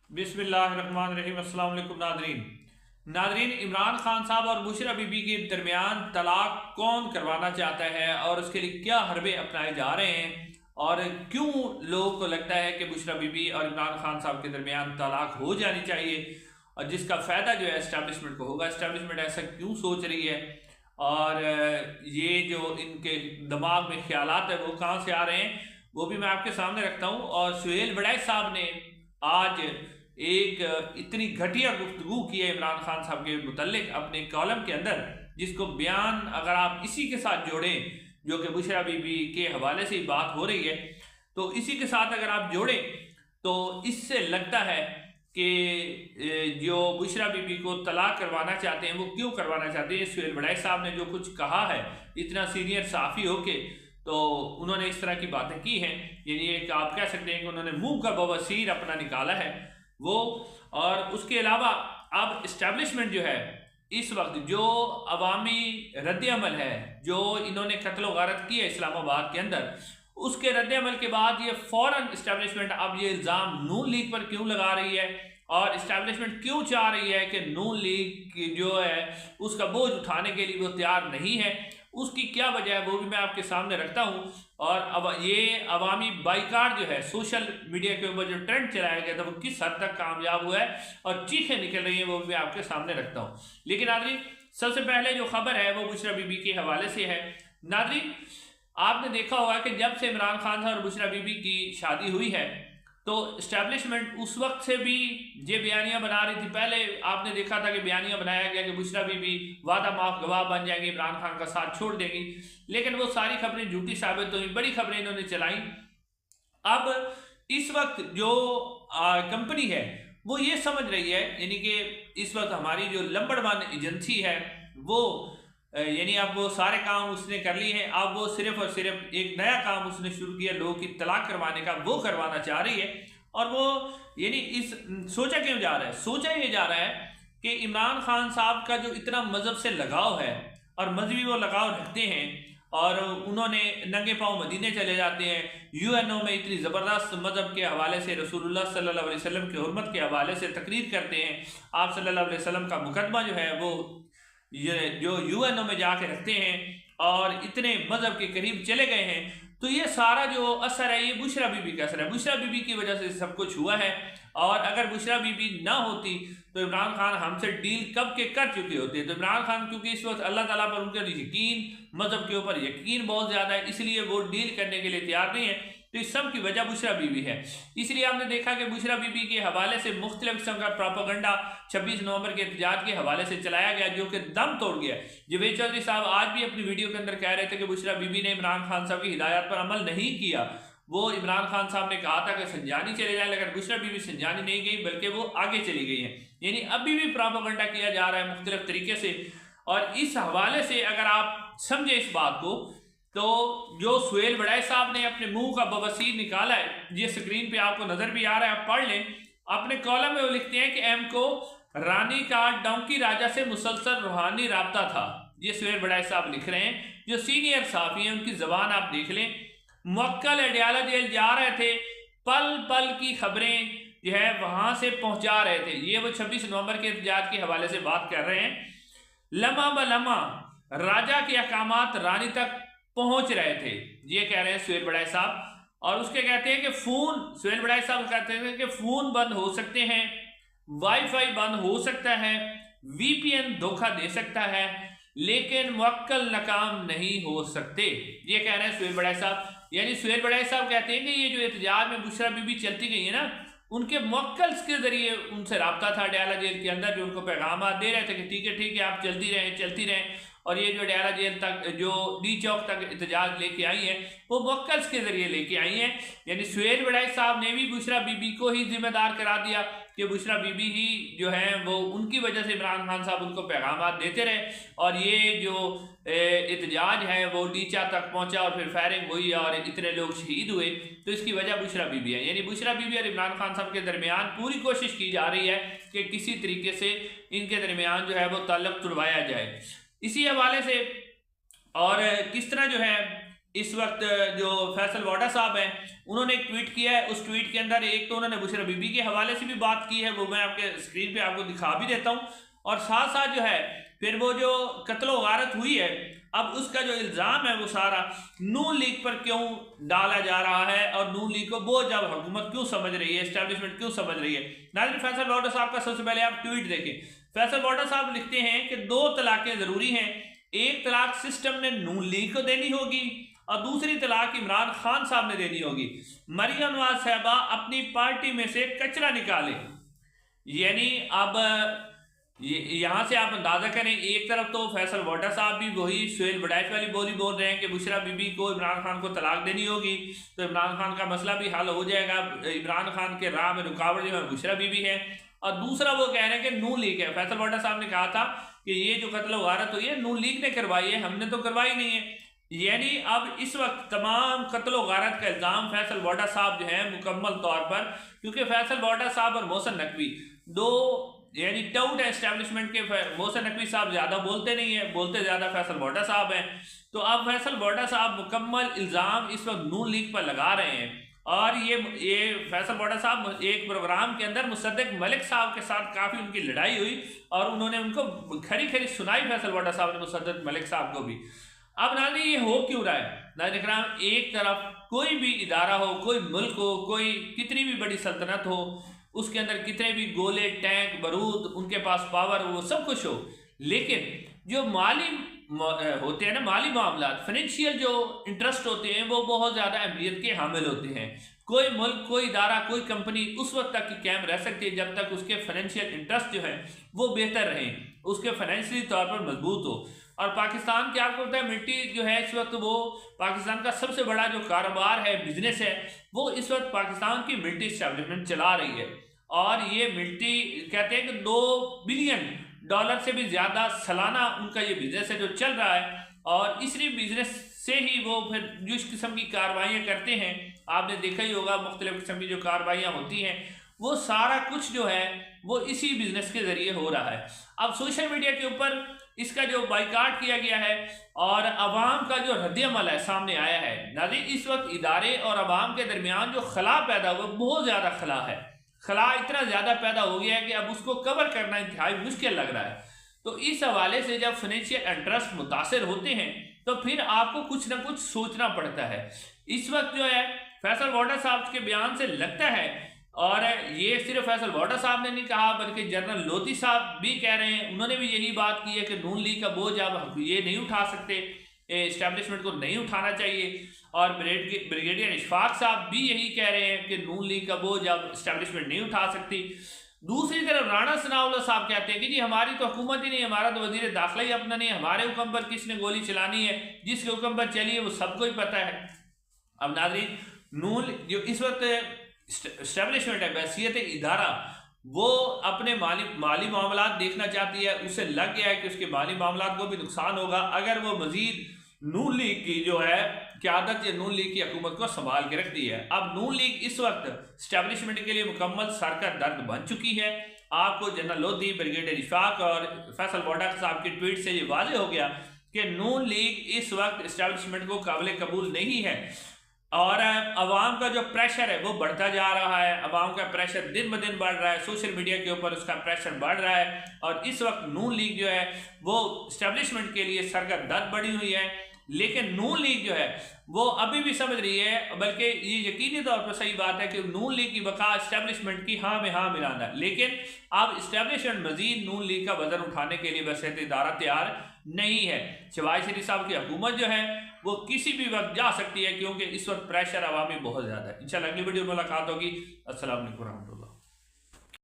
बिस्मिल्लाहिर्रहमानिर्रहीम। अस्सलाम वालेकुम नादरीन, इमरान खान साहब और बुशरा बीबी के दरमियान तलाक कौन करवाना चाहता है और उसके लिए क्या हरबे अपनाए जा रहे हैं और क्यों लोगों को लगता है कि बुशरा बीबी और इमरान खान साहब के दरमियान तलाक हो जानी चाहिए और जिसका फ़ायदा जो है इस्टेब्लिशमेंट को होगा। इस्टेब्लिशमेंट ऐसा क्यों सोच रही है और ये जो इनके दिमाग में ख्यालात है वो कहाँ से आ रहे हैं, वो भी मैं आपके सामने रखता हूँ। और सुहेल बड़ैच साहब ने आज एक इतनी घटिया गुफ्तगू की है इमरान खान साहब के मुतल्लिक अपने कॉलम के अंदर, जिसको बयान अगर आप इसी के साथ जोड़ें जो कि बुशरा बीबी के हवाले से ही बात हो रही है, तो इसी के साथ अगर आप जोड़ें तो इससे लगता है कि जो बुशरा बीबी को तलाक करवाना चाहते हैं वो क्यों करवाना चाहते हैं। सुहेल बड़ैच साहब ने जो कुछ कहा है इतना सीनियर साफ़ी होके, तो उन्होंने इस तरह की बातें की हैं, यानी एक आप कह सकते हैं कि उन्होंने मुंह का बवासीर अपना निकाला है वो। और उसके अलावा अब इस्टेब्लिशमेंट जो है इस वक्त जो अवामी रद्द-ए-अमल है, जो इन्होंने कत्ल गारत की है इस्लामाबाद के अंदर, उसके रद्द-ए-अमल के बाद ये फौरन इस्टेब्लिशमेंट अब ये इल्ज़ाम नून लीग पर क्यों लगा रही है और इस्टेब्लिशमेंट क्यों चाह रही है कि नून लीग की जो है उसका बोझ उठाने के लिए वो तैयार नहीं है, उसकी क्या वजह है वो भी मैं आपके सामने रखता हूँ। और अब ये अवामी बाइकाट जो है सोशल मीडिया के ऊपर जो ट्रेंड चलाया गया था वो किस हद तक कामयाब हुआ है और चीखें निकल रही हैं वो भी मैं आपके सामने रखता हूँ। लेकिन नादरीन, सबसे पहले जो खबर है वो बुशरा बीबी के हवाले से है। नादरीन, आपने देखा होगा कि जब से इमरान खान साहब और बुशरा बीबी की शादी हुई है तो इस्टेब्लिशमेंट उस वक्त से भी ये बयानियां बना रही थी। पहले आपने देखा था कि बयानियां बनाया गया कि बुशरा बीबी वादा माफ गवाह बन जाएंगी, इमरान खान का साथ छोड़ देंगी, लेकिन वो सारी खबरें झूठी साबित हुई, बड़ी खबरें इन्होंने चलाई। अब इस वक्त जो कंपनी है वो ये समझ रही है, यानी कि इस वक्त हमारी जो नंबर वन एजेंसी है वो यानी अब वो सारे काम उसने कर लिए हैं, अब वो सिर्फ और सिर्फ एक नया काम उसने शुरू किया लोगों की तलाक करवाने का, वो करवाना चाह रही है। और वो यानी इस सोचा क्यों जा रहा है, सोचा ये जा रहा है कि इमरान खान साहब का जो इतना मजहब से लगाव है और मजहबी वो लगाव रखते हैं और उन्होंने नंगे पांव मदीने चले जाते हैं, यूएनओ में इतनी ज़बरदस्त मजहब के हवाले से रसूलुल्लाह सल्लल्लाहु अलैहि वसल्लम की हुर्मत के हवाले से तकरीर करते हैं, आप सल्लल्लाहु अलैहि वसल्लम का मुकदमा जो है वो ये जो यूएनओ में जाके रखते हैं और इतने मजहब के करीब चले गए हैं, तो ये सारा जो असर है ये बुशरा बीबी का असर है। बुशरा बीबी की वजह से सब कुछ हुआ है और अगर बुशरा बीबी ना होती तो इमरान खान हमसे डील कब के कर चुके होते। तो इमरान खान क्योंकि इस वक्त अल्लाह ताला पर उनका यकीन, मजहब के ऊपर यकीन बहुत ज़्यादा है, इसलिए वो डील करने के लिए तैयार नहीं है। तो इस सब की वजह बुशरा बीबी है। इसलिए आपने देखा कि बुशरा बीबी के हवाले से मुख्तलिफ किस्म का प्रोपेगेंडा 26 नवंबर के एहतजाज के हवाले से चलाया गया जो कि दम तोड़ गया। जवेद चौधरी साहब आज भी अपनी वीडियो के अंदर कह रहे थे कि बुशरा बीबी ने इमरान खान साहब की हिदायत पर अमल नहीं किया। वो इमरान खान साहब ने कहा था कि संजानी चले जाए, लेकिन बुशरा बीबी संजानी नहीं गई बल्कि वो आगे चली गई है, यानी अभी भी प्रोपेगेंडा किया जा रहा है मुख्तलिफ तरीके से। और इस हवाले से अगर आप समझे इस बात को, तो जो सुहेल बड़ैच साहब ने अपने मुंह का बवासीर निकाला है, ये स्क्रीन पे आपको नजर भी आ रहा है, आप पढ़ लें। अपने कॉलम में वो लिखते हैं कि एम को रानी का डोंकी राजा से मुसलसल रूहानी राब्ता था। ये सुहेल बड़ैच साहब लिख रहे हैं, जो सीनियर साफी हैं उनकी जबान आप देख लें। मुअक्कल अडयाला जेल जा रहे थे, पल पल की खबरें जो है वहां से पहुंचा रहे थे। ये वो 26 नवंबर के एहतजाज के हवाले से बात कर रहे हैं। लम्हा ब लम्हा राजा के अहकामात रानी तक पहुंच रहे थे, ये कह रहे हैं सुहेल बड़ैच साहब। और उसके कहते हैं कि फोन, सुहेल बड़ैच साहब कहते हैं कि फोन बंद हो सकते हैं, वाईफाई बंद हो सकता है, वीपीएन धोखा दे सकता है, लेकिन मुअक्कल नाकाम नहीं हो सकते, ये कह रहे हैं सुहेल बड़ैच साहब। यानी सुहेल बड़ैच साहब कहते हैं कि ये जो एहतजाज में बुशरा बीबी चलती गई है ना, उनके मुवक्किल्स के जरिए उनसे रब्ता था अडयाला जेल के अंदर, जो उनको पैगाम दे रहे थे कि ठीक है आप चलती रहें। और ये जो अडयाला जेल तक, जो डी चौक तक एहतजाज लेके आई है, वो मुवक्किल्स के जरिए लेके आई हैं। यानी सुहेल बड़ैच साहब ने भी बुशरा बीबी को ही जिम्मेदार करार दिया कि बुशरा बीबी ही जो है वो उनकी वजह से इमरान खान साहब उनको पैगाम देते रहे और ये जो एहतजाज है वो डीचा तक पहुंचा और फिर फायरिंग हुई और इतने लोग शहीद हुए। तो इसकी वजह बुशरा बीबी है। यानी बुशरा बीबी और इमरान खान साहब के दरमियान पूरी कोशिश की जा रही है कि किसी तरीके से इनके दरमियान जो है वो ताल्लुक तुड़वाया जाए। इसी हवाले से और किस तरह जो है इस वक्त जो फैसल वाडा साहब हैं उन्होंने एक ट्वीट किया है। उस ट्वीट के अंदर एक तो उन्होंने बुशरा बीबी के हवाले से भी बात की है, वो मैं आपके स्क्रीन पे आपको दिखा भी देता हूँ। और साथ साथ जो है फिर वो जो कत्लो गारत हुई है, अब उसका जो इल्ज़ाम है वो सारा नून लीग पर क्यों डाला जा रहा है और नून लीग को वो जब हुकूमत क्यों समझ रही है, एस्टेब्लिशमेंट क्यों समझ रही है। नाज़रीन, फैसल वाडा साहब का सबसे पहले आप ट्वीट देखें। फैसल वाडा साहब लिखते हैं कि 2 तलाकें ज़रूरी हैं। एक तलाक सिस्टम ने नून लीग को देनी होगी और दूसरी तलाक इमरान खान साहब ने देनी होगी। मरियम नवाज साहबा अपनी पार्टी में से कचरा निकाले। यानी अब यहाँ से आप अंदाजा करें, एक तरफ तो फैसल वाडा साहब भी वही सुहेल बड़ैच वाली बोली बोल रहे हैं कि बुशरा बीबी को इमरान खान को तलाक देनी होगी तो इमरान खान का मसला भी हल हो जाएगा, इमरान खान के राह में रुकावट जो है बुशरा बीबी है। और दूसरा वो कह रहे हैं कि नून लीग है। फैसल वाडा साहब ने कहा था कि ये जो कत्ल वारत हुई है नून लीग ने करवाई है, हमने तो करवाई नहीं है। यानी अब इस वक्त तमाम कत्ल गारत का इल्ज़ाम फैसल वाडा साहब जो है मुकम्मल तौर पर, क्योंकि फैसल वाडा साहब और मोहसिन नकवी दो यानी टाउट एस्टेब्लिशमेंट के। मोहसिन नकवी साहब ज़्यादा बोलते नहीं है, बोलते ज़्यादा फैसल वाडा साहब हैं। तो अब फैसल वाडा साहब मुकम्मल इल्ज़ाम इस वक्त नून लीग पर लगा रहे हैं। और ये फैसल वाडा साहब एक प्रोग्राम के अंदर मुसद्दिक मलिक साहब के साथ काफ़ी उनकी लड़ाई हुई और उन्होंने उनको खरी खरी सुनाई फैसल वाडा साहब ने मुसद्दिक मलिक साहब को भी। अब नाज़रीन, ये हो क्यों रहा है? नाज़रीन इकराम, एक तरफ कोई भी इदारा हो, कोई मुल्क हो, कोई कितनी भी बड़ी सल्तनत हो, उसके अंदर कितने भी गोले, टैंक, बारूद, उनके पास पावर हो, सब कुछ हो, लेकिन जो माली होते हैं ना, माली मामला, फाइनेंशियल जो इंटरेस्ट होते हैं वो बहुत ज़्यादा अहमियत के हामिल होते हैं। कोई मुल्क, कोई इदारा, कोई कंपनी उस वक्त तक की कायम रह सकती है जब तक उसके फाइनेंशियल इंटरेस्ट जो है वो बेहतर रहें, उसके फाइनेंशियली तौर पर मजबूत हो। और पाकिस्तान के आपको पता है मिट्टी जो है इस वक्त वो पाकिस्तान का सबसे बड़ा जो कारोबार है, बिजनेस है, वो इस वक्त पाकिस्तान की मिल्ट्री एस्टेब्लिशमेंट चला रही है। और ये मिल्ट्री कहते हैं कि $2 बिलियन से भी ज़्यादा सालाना उनका ये बिजनेस है जो चल रहा है। और इसी बिजनेस से ही वो फिर जिस किस्म की कार्रवाइयाँ करते हैं, आपने देखा ही होगा मुख्तलिफ किस्म की जो कार्रवाइयाँ होती हैं, वो सारा कुछ जो है वो इसी बिजनेस के ज़रिए हो रहा है। अब सोशल मीडिया के ऊपर इसका जो बाइकाट किया गया है और अवाम का जो रद्द-ए-अमल है सामने आया है। नाज़रीन, इस वक्त इदारे और अवाम के दरमियान जो खला पैदा हुआ, बहुत ज़्यादा खला है। खला इतना ज़्यादा पैदा हो गया है कि अब उसको कवर करना इंतहाई मुश्किल लग रहा है। तो इस हवाले से जब फाइनेंशियल इंटरेस्ट मुतासिर होते हैं तो फिर आपको कुछ ना कुछ सोचना पड़ता है। इस वक्त जो है फैसल वाडा साहब के बयान से लगता है, और ये सिर्फ फैसल वाडा साहब ने नहीं कहा बल्कि जनरल लोधी साहब भी कह रहे हैं, उन्होंने भी यही बात की है कि नून लीग का बोझ अब ये नहीं उठा सकते, एस्टेब्लिशमेंट को नहीं उठाना चाहिए। और ब्रिगेडियर इशफाक साहब भी यही कह रहे हैं कि नून लीग का बोझ अब एस्टेब्लिशमेंट नहीं उठा सकती। दूसरी तरफ राणा सनाउल्लाह साहब कहते हैं कि जी हमारी तो हुकूमत ही नहीं, हमारा तो वजीर दाखिला ही अपना नहीं, हमारे हुक्म पर किसने गोली चलानी है, जिसके हुक्म पर चली है वो सबको ही पता है। अब नाज़रीन, नून जो इस वक्त एस्टेब्लिशमेंट है, बैसियत इदारा, वो अपने माली मामला देखना चाहती है। उसे लग गया है कि उसके माली मामला को भी नुकसान होगा अगर वो मजीद नून लीग की जो है क़यादत या नून लीग की हुकूमत को संभाल के रख दी है। अब नून लीग इस वक्त एस्टेब्लिशमेंट के लिए मुकम्मल सर का दर्द बन चुकी है। आपको जनरल लोधी, ब्रिगेडियर इशफाक और फैसल वाडा साहब की ट्वीट से ये वाज़ेह हो गया कि नून लीग इस वक्त एस्टेब्लिशमेंट को काबिल कबूल नहीं है। और अवाम का जो प्रेशर है वो बढ़ता जा रहा है, अवाम का प्रेशर दिन ब दिन बढ़ रहा है, सोशल मीडिया के ऊपर उसका प्रेशर बढ़ रहा है। और इस वक्त नून लीग जो है वो एस्टेब्लिशमेंट के लिए सरगर्द बड़ी हुई है, लेकिन नून लीग जो है वो अभी भी समझ रही है, बल्कि ये यकीनी तौर पर सही बात है कि नून लीग की बका एस्टेब्लिशमेंट की हाँ में हाँ मिलाना है। लेकिन अब एस्टेब्लिशमेंट मजीद नून लीग का वजन उठाने के लिए वैसे इदारा तैयार नहीं है। शहबाज शरीफ साहब की हुकूमत जो है वो किसी भी वक्त जा सकती है, क्योंकि इस वक्त प्रेशर अवामी बहुत ज़्यादा है। इंशाल्लाह अगली वीडियो में मुलाकात होगी। अस्सलाम वालेकुम रहमतुल्लाह।